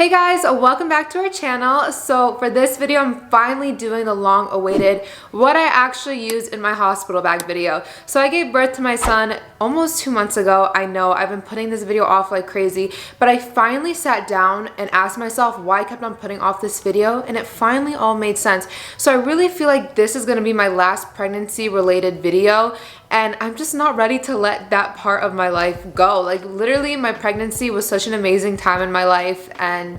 Hey guys, welcome back to our channel. So for this video, I'm finally doing the long-awaited what I actually use in my hospital bag video. So I gave birth to my son almost 2 months ago. I know I've been putting this video off like crazy, but I finally sat down and asked myself why I kept on putting off this video, and it finally all made sense. So I really feel like this is gonna be my last pregnancy related video, and I'm just not ready to let that part of my life go. Like literally my pregnancy was such an amazing time in my life, and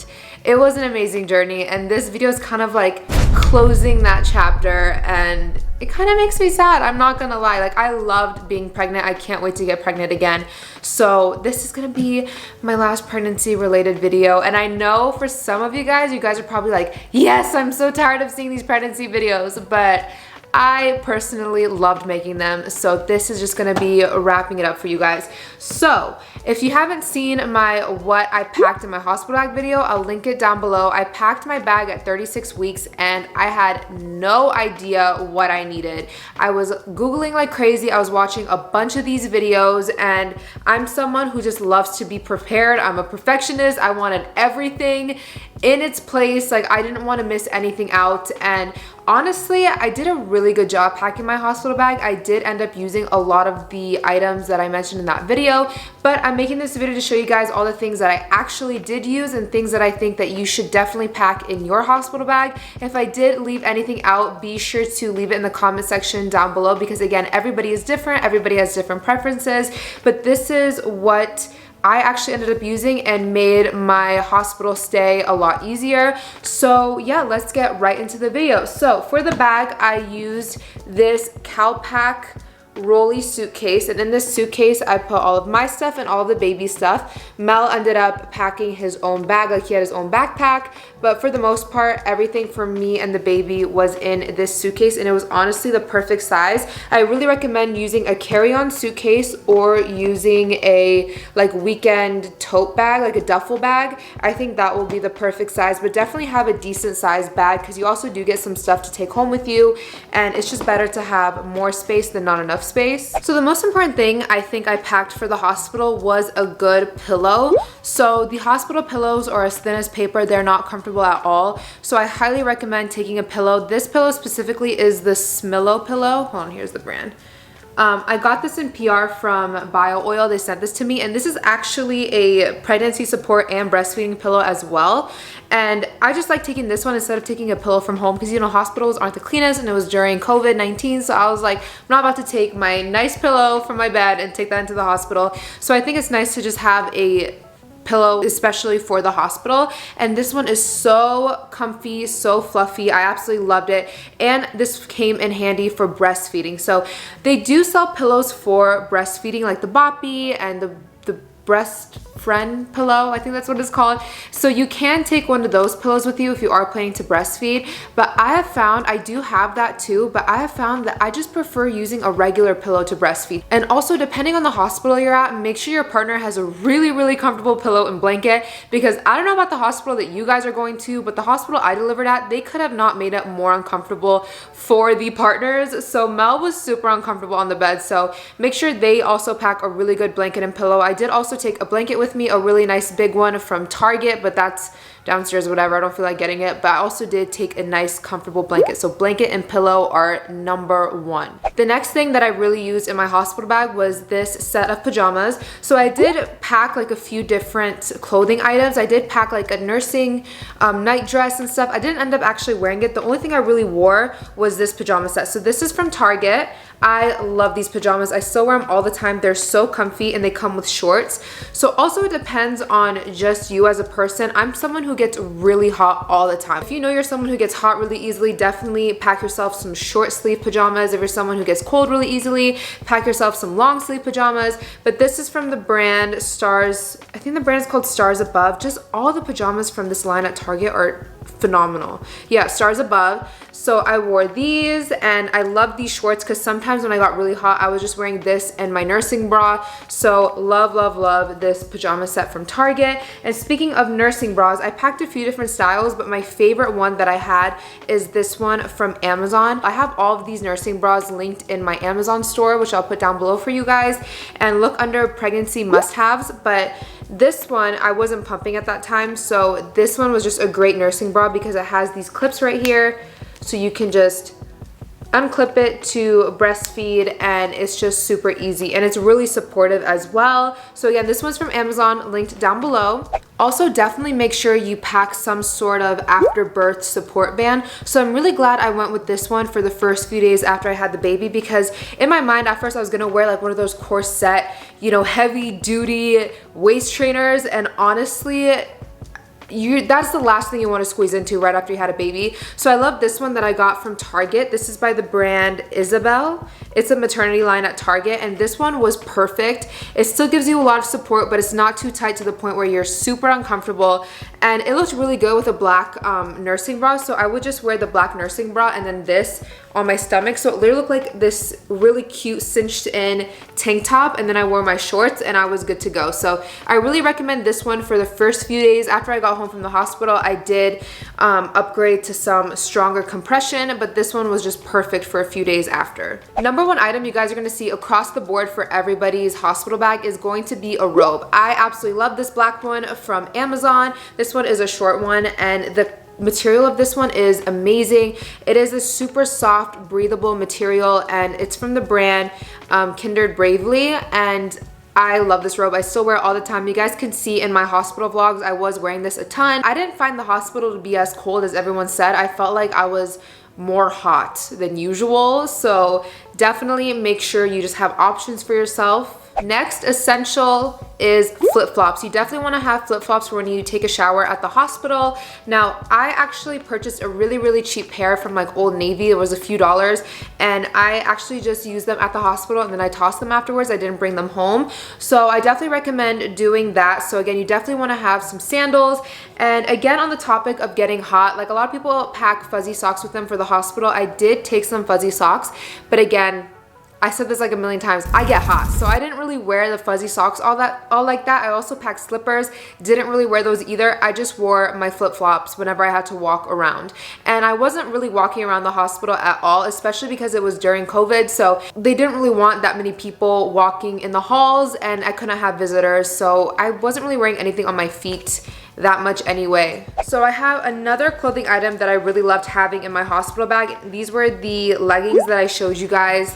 it was an amazing journey, and this video is kind of like closing that chapter, and it kind of makes me sad. I'm not gonna lie, like I loved being pregnant. I can't wait to get pregnant again. So this is gonna be my last pregnancy related video, and I know for some of you guys are probably like, yes, I'm so tired of seeing these pregnancy videos, but I personally loved making them, so this is just gonna be wrapping it up for you guys. So if you haven't seen my what I packed in my hospital bag video, I'll link it down below. I packed my bag at 36 weeks and I had no idea what I needed. I was Googling like crazy. I was watching a bunch of these videos, and I'm someone who just loves to be prepared. I'm a perfectionist. I wanted everything in its place. Like I didn't want to miss anything out, and honestly, I did a really good job packing my hospital bag. I did end up using a lot of the items that I mentioned in that video, but I'm making this video to show you guys all the things that I actually did use and things that I think that you should definitely pack in your hospital bag. If I did leave anything out, be sure to leave it in the comment section down below, because again, everybody is different. Everybody has different preferences, but this is what I actually ended up using and made my hospital stay a lot easier. So yeah, let's get right into the video. So for the bag, I used this Calpac rolly suitcase, and in this suitcase I put all of my stuff and all of the baby stuff. Mel ended up packing his own bag, like he had his own backpack, but for the most part everything for me and the baby was in this suitcase, and it was honestly the perfect size. I really recommend using a carry-on suitcase or using a like weekend tote bag, like a duffel bag. I think that will be the perfect size, but definitely have a decent sized bag because you also do get some stuff to take home with you, and it's just better to have more space than not enough space. So the most important thing I think I packed for the hospital was a good pillow. So the hospital pillows are as thin as paper. They're not comfortable at all. So I highly recommend taking a pillow. This pillow specifically is the Smillo pillow. Hold on, here's the brand. I got this in PR from Bio Oil. They sent this to me, and this is actually a pregnancy support and breastfeeding pillow as well. And I just like taking this one instead of taking a pillow from home, because you know hospitals aren't the cleanest, and it was during COVID-19, so I was like, I'm not about to take my nice pillow from my bed and take that into the hospital. So I think it's nice to just have a pillow especially for the hospital, and this one is so comfy, so fluffy. I absolutely loved it, and this came in handy for breastfeeding. So they do sell pillows for breastfeeding, like the Boppy and the breast friend pillow, I think that's what it's called. So you can take one of those pillows with you if you are planning to breastfeed, but I have found, I do have that too, but I have found that I just prefer using a regular pillow to breastfeed. And also, depending on the hospital you're at, make sure your partner has a really comfortable pillow and blanket, because I don't know about the hospital that you guys are going to, but the hospital I delivered at, they could have not made it more uncomfortable for the partners. So Mel was super uncomfortable on the bed, so make sure they also pack a really good blanket and pillow. I did also take a blanket with me, a really nice big one from Target, but that's downstairs, whatever. I don't feel like getting it, but I also did take a nice comfortable blanket. So blanket and pillow are #1. The next thing that I really used in my hospital bag was this set of pajamas. So I did pack like a few different clothing items. I did pack like a nursing night dress and stuff. I didn't end up actually wearing it. The only thing I really wore was this pajama set. So this is from Target. I love these pajamas. I still wear them all the time. They're so comfy, and they come with shorts. So also it depends on just you as a person. I'm someone who gets really hot all the time. If you know you're someone who gets hot really easily, definitely pack yourself some short sleeve pajamas. If you're someone who gets cold really easily, pack yourself some long sleeve pajamas. But this is from the brand Stars. I think the brand is called Stars Above. Just all the pajamas from this line at Target are phenomenal. Yeah, Stars Above. So I wore these, and I love these shorts because sometimes sometimes when I got really hot, I was just wearing this and my nursing bra. So love, love, love this pajama set from Target. And speaking of nursing bras, I packed a few different styles, but my favorite one that I had is this one from Amazon. I have all of these nursing bras linked in my Amazon store, which I'll put down below for you guys. And look under pregnancy must-haves, but this one I wasn't pumping at that time, so this one was just a great nursing bra because it has these clips right here, so you can just unclip it to breastfeed, and it's just super easy, and it's really supportive as well. So again, this one's from Amazon, linked down below. Also, definitely make sure you pack some sort of after birth support band. So I'm really glad I went with this one for the first few days after I had the baby, because in my mind at first I was gonna wear like one of those corset, you know, heavy duty waist trainers, and honestly, that's the last thing you want to squeeze into right after you had a baby. So I love this one that I got from Target. This is by the brand Isabel. It's a maternity line at Target, and this one was perfect. It still gives you a lot of support, but it's not too tight to the point where you're super uncomfortable, and it looks really good with a black nursing bra. So I would just wear the black nursing bra and then this on my stomach, so it literally looked like this really cute cinched in tank top, and then I wore my shorts and I was good to go. So I really recommend this one for the first few days. After I got home from the hospital, I did upgrade to some stronger compression, but this one was just perfect for a few days after. Number one item you guys are going to see across the board for everybody's hospital bag is going to be a robe. I absolutely love this black one from Amazon. This one is a short one, and the material of this one is amazing. It is a super soft, breathable material, and it's from the brand Kindred Bravely, and I love this robe. I still wear it all the time. You guys can see in my hospital vlogs, I was wearing this a ton. I didn't find the hospital to be as cold as everyone said. I felt like I was more hot than usual, so definitely make sure you just have options for yourself. Next essential is flip-flops. You definitely want to have flip-flops for when you take a shower at the hospital. Now, I actually purchased a really, really cheap pair from like Old Navy. It was a few dollars, and I actually just used them at the hospital and then I tossed them afterwards. I didn't bring them home. So I definitely recommend doing that. So again, you definitely want to have some sandals. And again, on the topic of getting hot, like a lot of people pack fuzzy socks with them for the hospital. I did take some fuzzy socks, but again, I said this like a million times, I get hot, so I didn't really wear the fuzzy socks all like that. I also packed slippers, didn't really wear those either. I just wore my flip-flops whenever I had to walk around. And I wasn't really walking around the hospital at all, especially because it was during COVID, so they didn't really want that many people walking in the halls, and I couldn't have visitors, so I wasn't really wearing anything on my feet that much anyway. So I have another clothing item that I really loved having in my hospital bag. These were the leggings that I showed you guys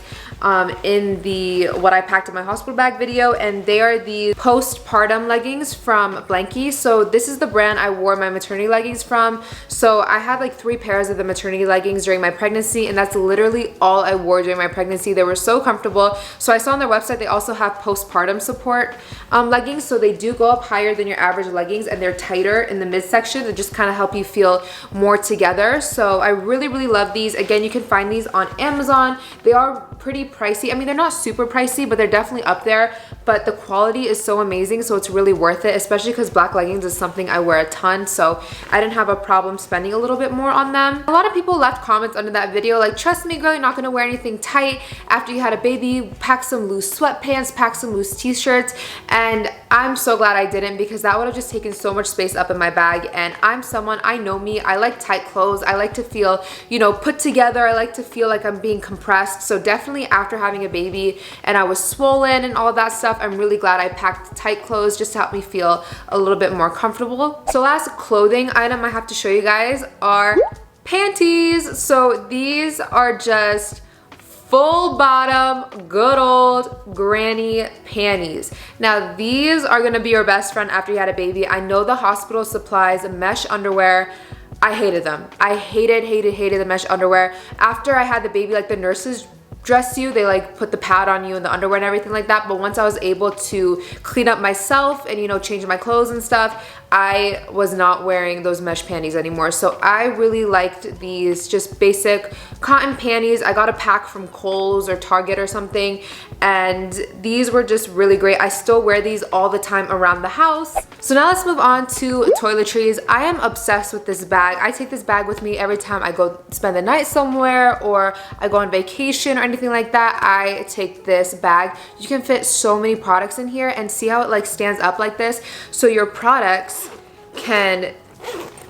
in the what I packed in my hospital bag video, and they are the Postpartum leggings from Blanky. So this is the brand I wore my maternity leggings from. So I had like 3 pairs of the maternity leggings during my pregnancy, and that's literally all I wore during my pregnancy. They were so comfortable. So I saw on their website they also have postpartum support leggings, so they do go up higher than your average leggings, and they're tighter in the midsection to just kind of help you feel more together. So I really, really love these. Again, you can find these on Amazon. They are pretty pricey. I mean, they're not super pricey, but they're definitely up there, but the quality is so amazing, so it's really worth it, especially because black leggings is something I wear a ton, so I didn't have a problem spending a little bit more on them. A lot of people left comments under that video like, trust me girl, you're not gonna wear anything tight after you had a baby. Pack some loose sweatpants, pack some loose t-shirts, and I'm so glad I didn't, because that would have just taken so much space up in my bag. And I'm someone, I know me, I like tight clothes. I like to feel, you know, put together. I like to feel like I'm being compressed. So definitely after having a baby and I was swollen and all that stuff, I'm really glad I packed tight clothes just to help me feel a little bit more comfortable. So last clothing item I have to show you guys are panties. So these are just full bottom, good old granny panties. Now these are gonna be your best friend after you had a baby. I know the hospital supplies mesh underwear. I hated them. I hated the mesh underwear. After I had the baby, like the nurses dress you, they like put the pad on you and the underwear and everything like that, but once I was able to clean up myself and, you know, change my clothes and stuff, I was not wearing those mesh panties anymore. So I really liked these just basic cotton panties. I got a pack from Kohl's or Target or something, and these were just really great. I still wear these all the time around the house. So now let's move on to toiletries. I am obsessed with this bag. I take this bag with me every time I go spend the night somewhere or I go on vacation or anything like that. I take this bag. You can fit so many products in here, and see how it like stands up like this, so your products can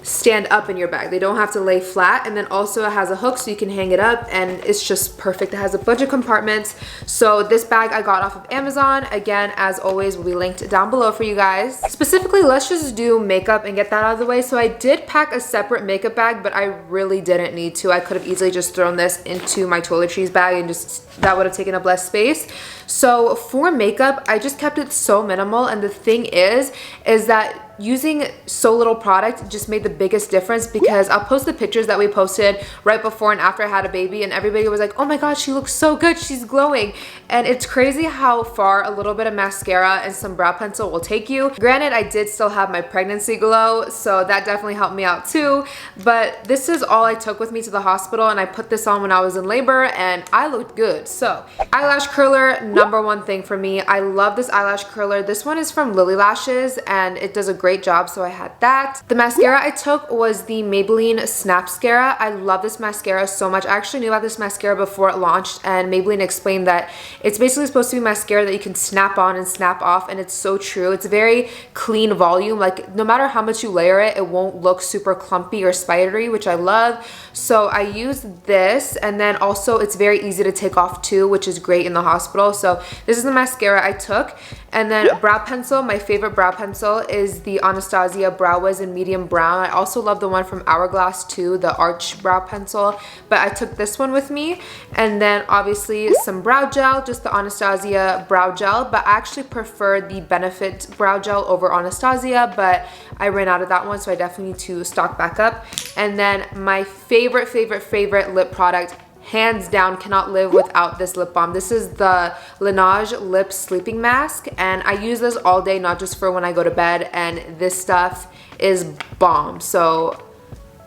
stand up in your bag. They don't have to lay flat. And then also it has a hook so you can hang it up, and it's just perfect. It has a bunch of compartments. So this bag I got off of Amazon. Again, as always, will be linked down below for you guys. Specifically, let's just do makeup and get that out of the way. So I did pack a separate makeup bag, but I really didn't need to. I could have easily just thrown this into my toiletries bag and just, that would have taken up less space. So for makeup, I just kept it so minimal, and the thing is that using so little product just made the biggest difference, because I'll post the pictures that we posted right before and after I had a baby, and everybody was like, oh my god, she looks so good, she's glowing. And it's crazy how far a little bit of mascara and some brow pencil will take you. Granted, I did still have my pregnancy glow, so that definitely helped me out too, but this is all I took with me to the hospital, and I put this on when I was in labor and I looked good. So eyelash curler, number one thing for me. I love this eyelash curler. This one is from Lily Lashes and it does a great job, so I had that. The mascara I took was the Maybelline Snapscara. I love this mascara so much. I actually knew about this mascara before it launched, and Maybelline explained that it's basically supposed to be mascara that you can snap on and snap off, and it's so true. It's very clean volume. Like no matter how much you layer it, it won't look super clumpy or spidery, which I love. So I used this, and then also it's very easy to take off too, which is great in the hospital. So this is the mascara I took. And then brow pencil, my favorite brow pencil is the Anastasia Brow Wiz in medium brown. I also love the one from Hourglass too, the Arch brow pencil, but I took this one with me. And then obviously some brow gel, just the Anastasia brow gel, but I actually prefer the Benefit brow gel over Anastasia, but I ran out of that one, so I definitely need to stock back up. And then my favorite lip product, hands down, cannot live without this lip balm. This is the Laneige Lip Sleeping Mask, and I use this all day, not just for when I go to bed, and this stuff is bomb. So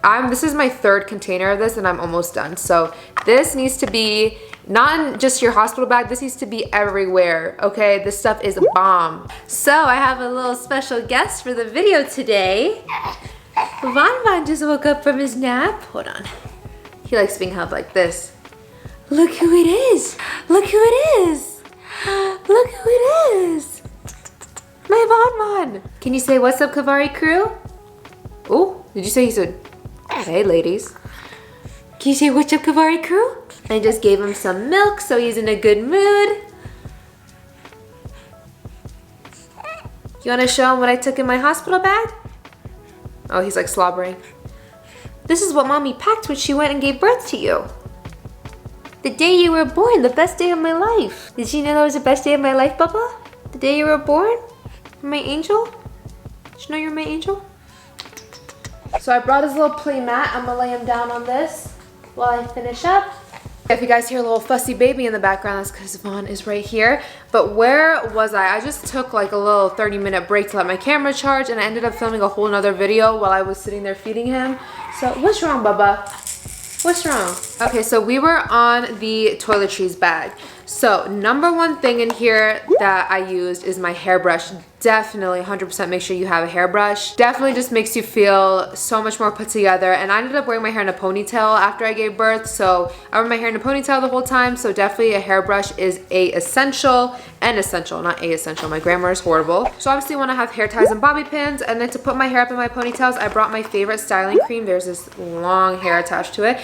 this is my third container of this, and I'm almost done. So this needs to be not in just your hospital bag, this needs to be everywhere, okay? This stuff is bomb. So I have a little special guest for the video today. Von just woke up from his nap. Hold on. He likes being held like this. Look who it is. Look who it is. Look who it is. My Von. Can you say what's up, Kavari crew? Oh, did you say he said, hey ladies. Can you say what's up, Kavari crew? I just gave him some milk, so he's in a good mood. You wanna show him what I took in my hospital bag? Oh, he's like slobbering. This is what mommy packed when she went and gave birth to you. The day you were born, the best day of my life. Did you know that was the best day of my life, Bubba? The day you were born? My angel? Did you know you're my angel? So I brought his little play mat. I'm gonna lay him down on this while I finish up. If you guys hear a little fussy baby in the background, that's because Vaughn is right here. But where was I? I just took like a little 30-minute break to let my camera charge, and I ended up filming a whole nother video while I was sitting there feeding him. So what's wrong, Bubba? What's wrong? Okay, so we were on the toiletries bag. So number one thing in here that I used is my hairbrush. Definitely 100% make sure you have a hairbrush. Definitely just makes you feel so much more put together. And I ended up wearing my hair in a ponytail after I gave birth, so I wore my hair in a ponytail the whole time. So definitely a hairbrush is essential, not a essential. My grammar is horrible. So obviously you want to have hair ties and bobby pins. And then to put my hair up in my ponytails, I brought my favorite styling cream. There's this long hair attached to it.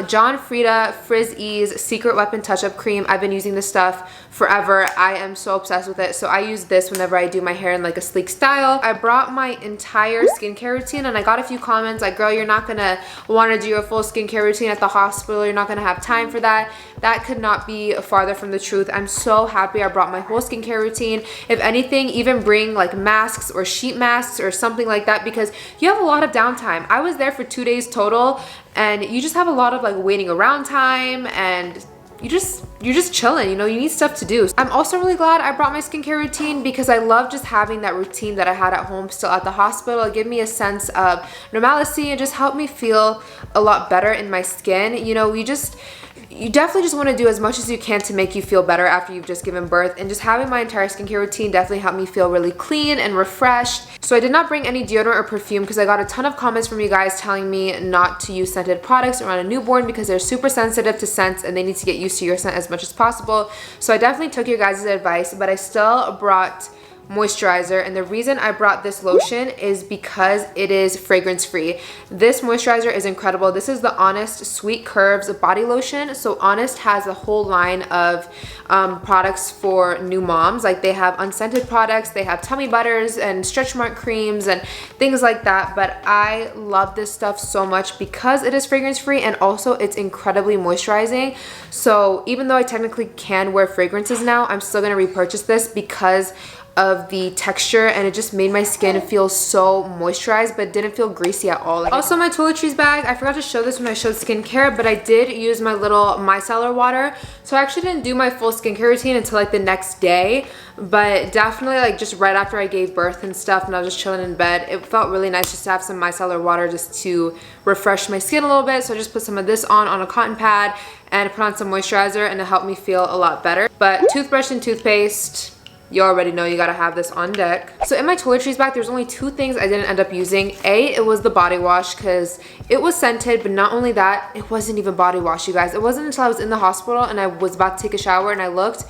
John Frieda Frizz Ease Secret Weapon Touch-Up Cream. I've been using this stuff forever. I am so obsessed with it. So I use this whenever I do my hair in like a sleek style. I brought my entire skincare routine, and I got a few comments like, girl, you're not gonna want to do a full skincare routine at the hospital. You're not gonna have time for that. That could not be farther from the truth. I'm so happy I brought my whole skincare routine. If anything, even bring like masks or sheet masks or something like that, because you have a lot of downtime. I was there for 2 days total, and you just have a lot of like waiting around time and you're just chilling, you know, you need stuff to do. I'm also really glad I brought my skincare routine because I love just having that routine that I had at home still at the hospital. It gave me a sense of normalcy and just helped me feel a lot better in my skin. You know, you definitely just want to do as much as you can to make you feel better after you've just given birth, and just having my entire skincare routine definitely helped me feel really clean and refreshed. So I did not bring any deodorant or perfume because I got a ton of comments from you guys telling me not to use scented products around a newborn because they're super sensitive to scents and they need to get used to your scent as much as possible. So I definitely took your guys' advice, but I still brought moisturizer, and the reason I brought this lotion is because it is fragrance free. This moisturizer is incredible. This is the Honest Sweet Curves body lotion. So Honest has a whole line of products for new moms. Like they have unscented products, they have tummy butters and stretch mark creams and things like that, but I love this stuff so much because it is fragrance free and also it's incredibly moisturizing. So even though I technically can wear fragrances now, I'm still gonna repurchase this because of the texture, and it just made my skin feel so moisturized but didn't feel greasy at all. Also my toiletries bag, I forgot to show this when I showed skincare, but I did use my little micellar water. So I actually didn't do my full skincare routine until like the next day, but definitely like just right after I gave birth and stuff and I was just chilling in bed, it felt really nice just to have some micellar water just to refresh my skin a little bit. So I just put some of this on a cotton pad and put on some moisturizer, and it helped me feel a lot better. But toothbrush and toothpaste, you already know you gotta have this on deck. So in my toiletries bag, there's only two things I didn't end up using. It was the body wash because it was scented, but not only that, it wasn't even body wash, you guys. It wasn't until I was in the hospital and I was about to take a shower and I looked,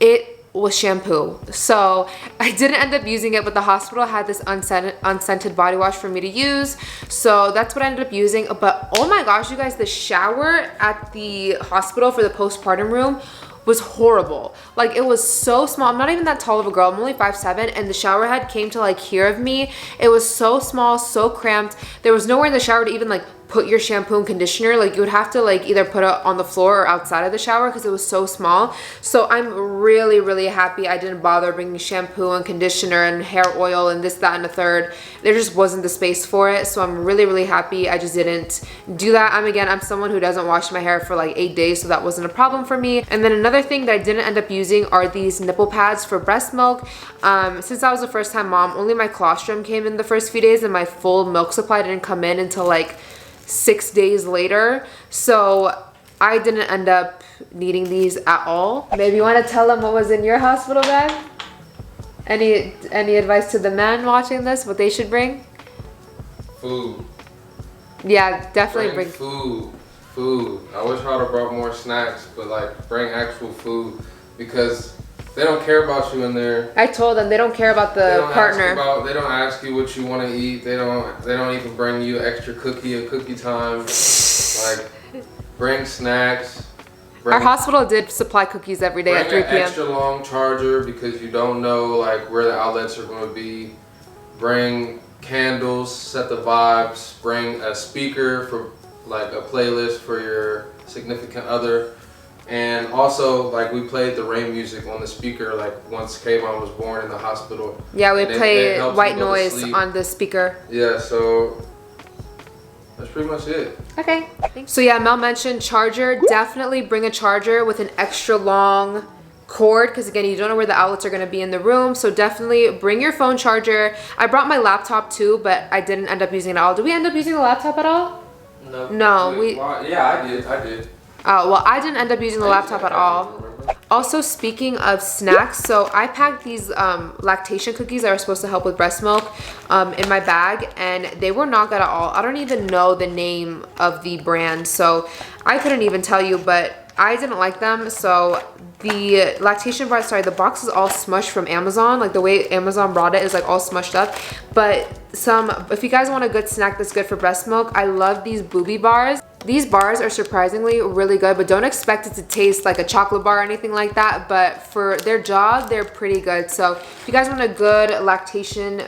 it was shampoo. So I didn't end up using it, but the hospital had this unscented body wash for me to use. So that's what I ended up using. But oh my gosh, you guys, the shower at the hospital for the postpartum room was horrible. Like it was so small. I'm not even that tall of a girl. I'm only 5'7", and the shower head came to like here of me. It was so small, so cramped. There was nowhere in the shower to even like put your shampoo and conditioner. Like you would have to like either put it on the floor or outside of the shower because it was so small. So I'm really, really happy I didn't bother bringing shampoo and conditioner and hair oil and this, that, and the third. There just wasn't the space for it. So I'm really, really happy I just didn't do that. I'm someone who doesn't wash my hair for like 8 days, so that wasn't a problem for me. And then another thing that I didn't end up using are these nipple pads for breast milk. Since I was a first-time mom, only my colostrum came in the first few days and my full milk supply didn't come in until like 6 days later. So I didn't end up needing these at all. Maybe you want to tell them what was in your hospital bag? Any advice to the men watching this, what they should bring? Food. Yeah, definitely bring food. I wish I would have brought more snacks, but like bring actual food because they don't care about you in there. I told them they don't care about the partner. They don't ask you what you want to eat. They don't even bring you extra cookie at cookie time. Like bring snacks. Our hospital did supply cookies every day at 3 p.m. Bring an extra long charger because you don't know like where the outlets are going to be. Bring candles, set the vibes. Bring a speaker for like a playlist for your significant other. And also, like, we played the rain music on the speaker, like, once Kayvon was born in the hospital. Yeah, we played white noise on the speaker. Yeah, so that's pretty much it. Okay. So yeah, Mel mentioned charger. Definitely bring a charger with an extra long cord because again, you don't know where the outlets are going to be in the room. So definitely bring your phone charger. I brought my laptop too, but I didn't end up using it at all. Did we end up using the laptop at all? No. Yeah, I did. Oh, well, I didn't end up using the laptop at all. Also, speaking of snacks, so I packed these lactation cookies that are supposed to help with breast milk in my bag, and they were not good at all. I don't even know the name of the brand, so I couldn't even tell you, but I didn't like them. So the lactation bar, the box is all smushed from Amazon. Like the way Amazon brought it is like all smushed up. But if you guys want a good snack that's good for breast milk, I love these booby bars. These bars are surprisingly really good, but don't expect it to taste like a chocolate bar or anything like that. But for their job, they're pretty good. So if you guys want a good lactation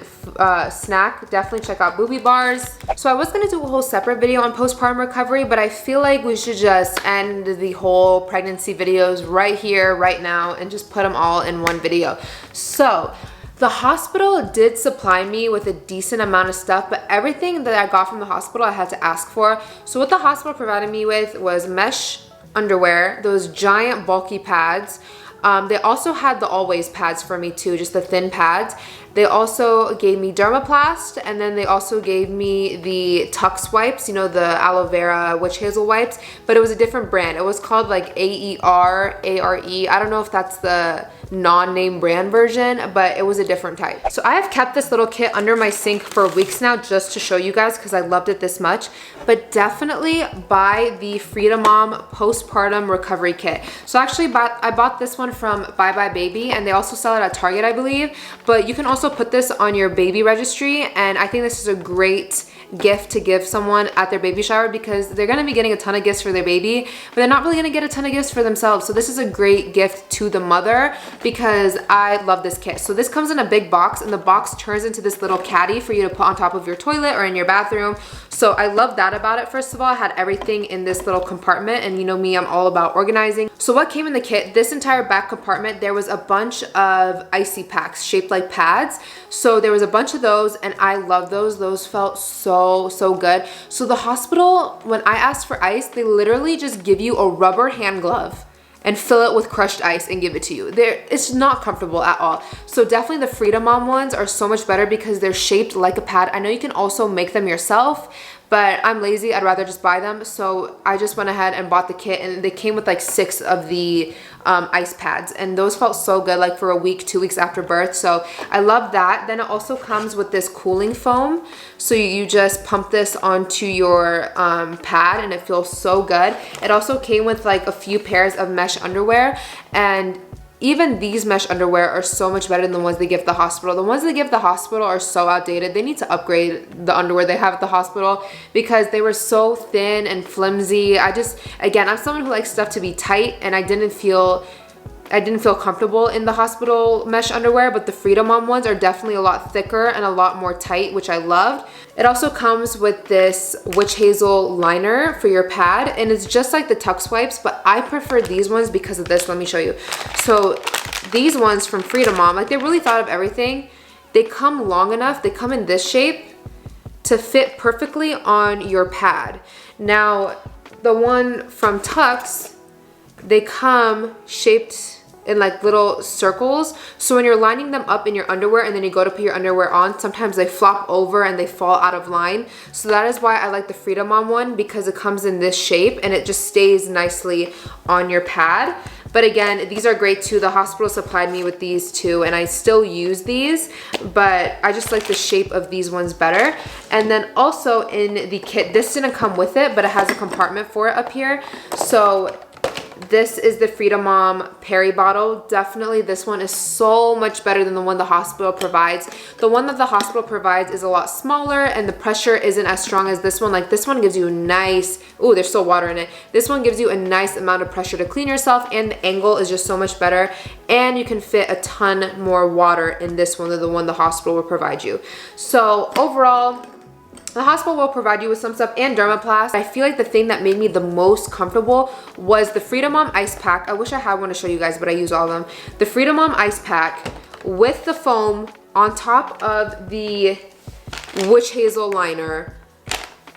snack, definitely check out booby bars. So I was gonna do a whole separate video on postpartum recovery, but I feel like we should just end the whole pregnancy videos right here, right now, and just put them all in one video. So the hospital did supply me with a decent amount of stuff, but everything that I got from the hospital I had to ask for. So what the hospital provided me with was mesh underwear, those giant bulky pads. They also had the always pads for me too, just the thin pads. They also gave me Dermaplast, and then they also gave me the Tux wipes, you know, the aloe vera witch hazel wipes, but it was a different brand. It was called like AER. I don't know if that's the non-name brand version, but it was a different type. So I have kept this little kit under my sink for weeks now just to show you guys because I loved it this much. But definitely buy the Frida Mom Postpartum Recovery Kit. So actually I bought this one from Bye Bye Baby, and they also sell it at Target, I believe. But you can also put this on your baby registry, and I think this is a great gift to give someone at their baby shower because they're going to be getting a ton of gifts for their baby, but they're not really going to get a ton of gifts for themselves. So this is a great gift to the mother because I love this kit. So this comes in a big box, and the box turns into this little caddy for you to put on top of your toilet or in your bathroom. So I love that about it. First of all, I had everything in this little compartment, and you know me, I'm all about organizing. So what came in the kit, this entire back compartment, there was a bunch of icy packs shaped like pads. So there was a bunch of those, and I love those. Those felt so good. So the hospital, when I asked for ice, they literally just give you a rubber hand glove and fill it with crushed ice and give it to you. It's not comfortable at all. So definitely the Frida Mom ones are so much better because they're shaped like a pad. I know you can also make them yourself, but I'm lazy, I'd rather just buy them. So I just went ahead and bought the kit, and they came with like 6 of the ice pads, and those felt so good, like for a week, 2 weeks after birth. So I love that. Then it also comes with this cooling foam. So you just pump this onto your pad, and it feels so good. It also came with like a few pairs of mesh underwear, and even these mesh underwear are so much better than the ones they give at the hospital. The ones they give at the hospital are so outdated. They need to upgrade the underwear they have at the hospital because they were so thin and flimsy. Again, I'm someone who likes stuff to be tight, and I didn't feel comfortable in the hospital mesh underwear, but the Frida Mom ones are definitely a lot thicker and a lot more tight, which I loved. It also comes with this witch hazel liner for your pad, and it's just like the Tux wipes, but I prefer these ones because of this. Let me show you. So these ones from Frida Mom, like they really thought of everything. They come long enough, they come in this shape to fit perfectly on your pad. Now, the one from Tux, they come shaped in like little circles. So when you're lining them up in your underwear and then you go to put your underwear on, sometimes they flop over and they fall out of line. So that is why I like the Frida Mom one, because it comes in this shape and it just stays nicely on your pad. But again, these are great too. The hospital supplied me with these too, and I still use these, but I just like the shape of these ones better. And then also in the kit, this didn't come with it, but it has a compartment for it up here. So this is the Frida Mom Perry bottle. Definitely this one is so much better than the one the hospital provides. The one that the hospital provides is a lot smaller and the pressure isn't as strong as this one. Like this one gives you a nice, ooh, there's still water in it. This one gives you a nice amount of pressure to clean yourself, and the angle is just so much better. And you can fit a ton more water in this one than the one the hospital will provide you. So overall, the hospital will provide you with some stuff and Dermaplast. I feel like the thing that made me the most comfortable was the Frida Mom Ice Pack. I wish I had one to show you guys, but I use all of them. The Frida Mom Ice Pack with the foam on top of the witch hazel liner.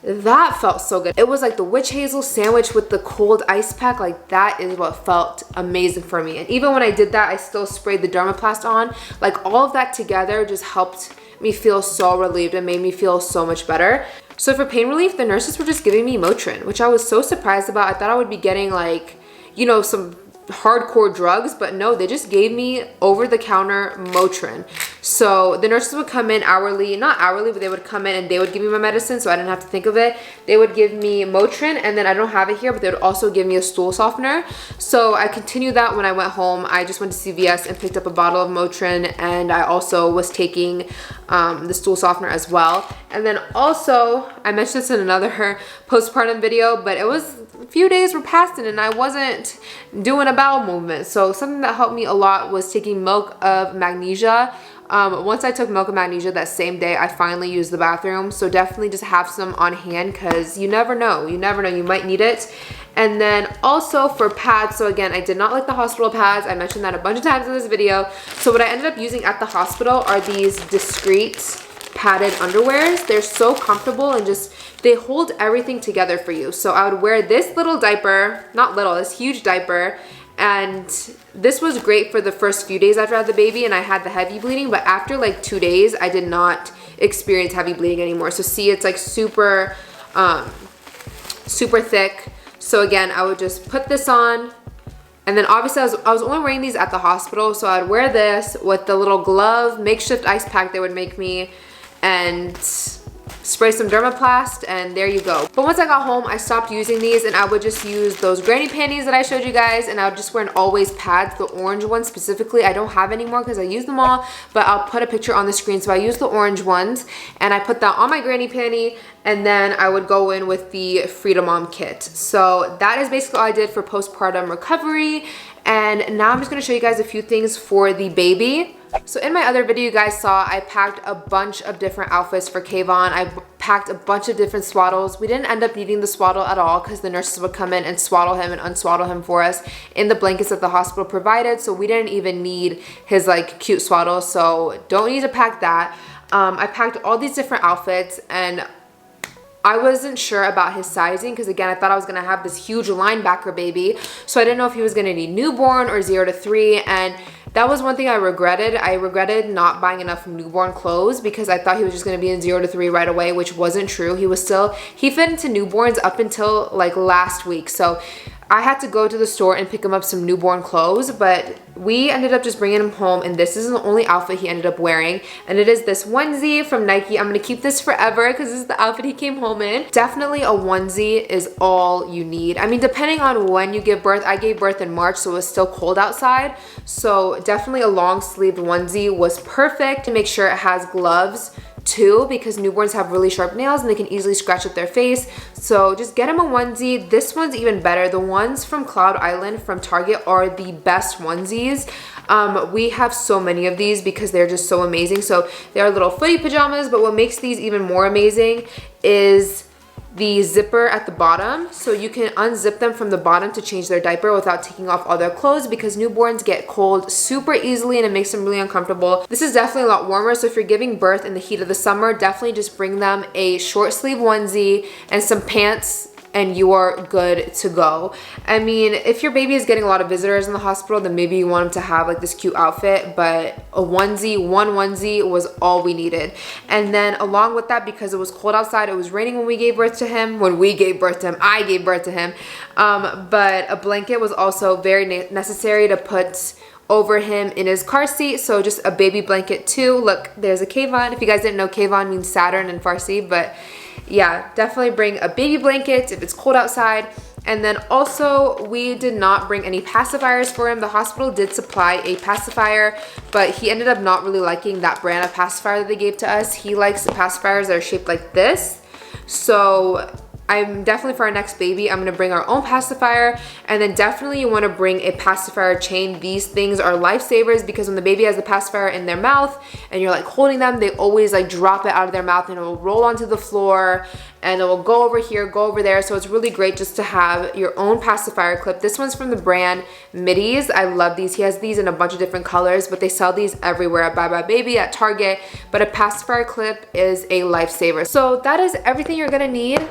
That felt so good. It was like the witch hazel sandwich with the cold ice pack. Like that is what felt amazing for me. And even when I did that, I still sprayed the Dermaplast on. Like all of that together just helped me feel so relieved and made me feel so much better. So for pain relief, the nurses were just giving me Motrin, which I was so surprised about. I thought I would be getting like, you know, some hardcore drugs, but no, they just gave me over-the-counter Motrin. So the nurses would come in hourly, not hourly, but they would come in and they would give me my medicine, so I didn't have to think of it. They would give me Motrin, and then I don't have it here, but they would also give me a stool softener. So I continued that when I went home. I just went to CVS and picked up a bottle of Motrin, and I also was taking the stool softener as well. And then also, I mentioned this in another postpartum video, but it was a few days were passing and I wasn't doing a bowel movement. So something that helped me a lot was taking milk of magnesia. Once I took milk of magnesia that same day, I finally used the bathroom. So definitely just have some on hand because you never know. You never know. You might need it. And then also for pads, so again, I did not like the hospital pads. I mentioned that a bunch of times in this video. So what I ended up using at the hospital are these discreet padded underwears. They're so comfortable and just, they hold everything together for you. So I would wear this little diaper, not little, this huge diaper, and this was great for the first few days after I had the baby and I had the heavy bleeding, but after like 2 days, I did not experience heavy bleeding anymore. So see, it's like super, super thick. So again, I would just put this on. And then obviously I was only wearing these at the hospital. So I'd wear this with the little glove, makeshift ice pack they would make me, and spray some Dermaplast, and there you go. But once I got home, I stopped using these and I would just use those granny panties that I showed you guys, and I would just wear an always pads, the orange ones specifically. I don't have anymore because I use them all, but I'll put a picture on the screen. So I use the orange ones and I put that on my granny panty, and then I would go in with the Frida Mom kit. So that is basically all I did for postpartum recovery. And now I'm just gonna show you guys a few things for the baby. So in my other video you guys saw, I packed a bunch of different outfits for Kayvon. I packed a bunch of different swaddles. We didn't end up needing the swaddle at all because the nurses would come in and swaddle him and unswaddle him for us in the blankets that the hospital provided. So we didn't even need his like cute swaddle, so don't need to pack that. I packed all these different outfits, and I wasn't sure about his sizing because again, I thought I was gonna have this huge linebacker baby. So I didn't know if he was gonna need newborn or 0 to 3. And that was one thing I regretted. I regretted not buying enough newborn clothes because I thought he was just gonna be in 0 to 3 right away, which wasn't true. He fit into newborns up until like last week. So I had to go to the store and pick him up some newborn clothes, but we ended up just bringing him home, and this is the only outfit he ended up wearing, and it is this onesie from Nike. I'm gonna keep this forever because this is the outfit he came home in. Definitely a onesie is all you need. I mean, depending on when you give birth, I gave birth in March, so it was still cold outside, so definitely a long sleeved onesie was perfect. To make sure it has gloves too, because newborns have really sharp nails and they can easily scratch up their face. So just get him a onesie. This one's even better. The ones from Cloud Island from Target are the best onesies. We have so many of these because they're just so amazing. So they are little footy pajamas, but what makes these even more amazing is the zipper at the bottom, so you can unzip them from the bottom to change their diaper without taking off all their clothes, because newborns get cold super easily and it makes them really uncomfortable. This is definitely a lot warmer, so if you're giving birth in the heat of the summer, definitely just bring them a short sleeve onesie and some pants and you are good to go. I mean, if your baby is getting a lot of visitors in the hospital, then maybe you want him to have like this cute outfit, but a onesie, one onesie was all we needed. And then along with that, because it was cold outside, it was raining when we gave birth to him. I gave birth to him. But a blanket was also very necessary to put over him in his car seat, so just a baby blanket too. Look, there's a Kayvon. If you guys didn't know, Kayvon means Saturn in Farsi, but yeah, definitely bring a baby blanket if it's cold outside. And then also, we did not bring any pacifiers for him. The hospital did supply a pacifier, but he ended up not really liking that brand of pacifier that they gave to us. He likes the pacifiers that are shaped like this. So I'm definitely, for our next baby, I'm gonna bring our own pacifier. And then definitely you wanna bring a pacifier chain. These things are lifesavers because when the baby has the pacifier in their mouth and you're like holding them, they always like drop it out of their mouth and it will roll onto the floor and it will go over here, go over there. So it's really great just to have your own pacifier clip. This one's from the brand Middies. I love these. He has these in a bunch of different colors, but they sell these everywhere at Bye Bye Baby, at Target. But a pacifier clip is a lifesaver. So that is everything you're gonna need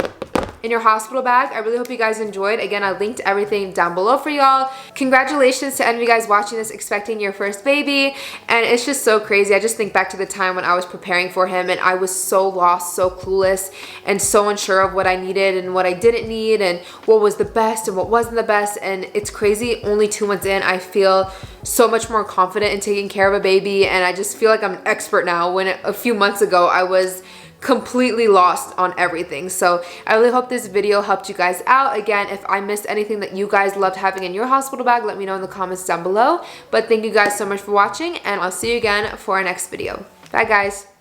in your hospital bag. I really hope you guys enjoyed. Again, I linked everything down below for y'all. Congratulations to any of you guys watching this expecting your first baby. And it's just so crazy. I just think back to the time when I was preparing for him and I was so lost, so clueless, and so unsure of what I needed and what I didn't need and what was the best and what wasn't the best. And it's crazy, only 2 months in, I feel so much more confident in taking care of a baby, and I just feel like I'm an expert now, when a few months ago I was completely lost on everything. So I really hope this video helped you guys out. Again, if I missed anything that you guys loved having in your hospital bag, let me know in the comments down below. But thank you guys so much for watching, and I'll see you again for our next video. Bye guys.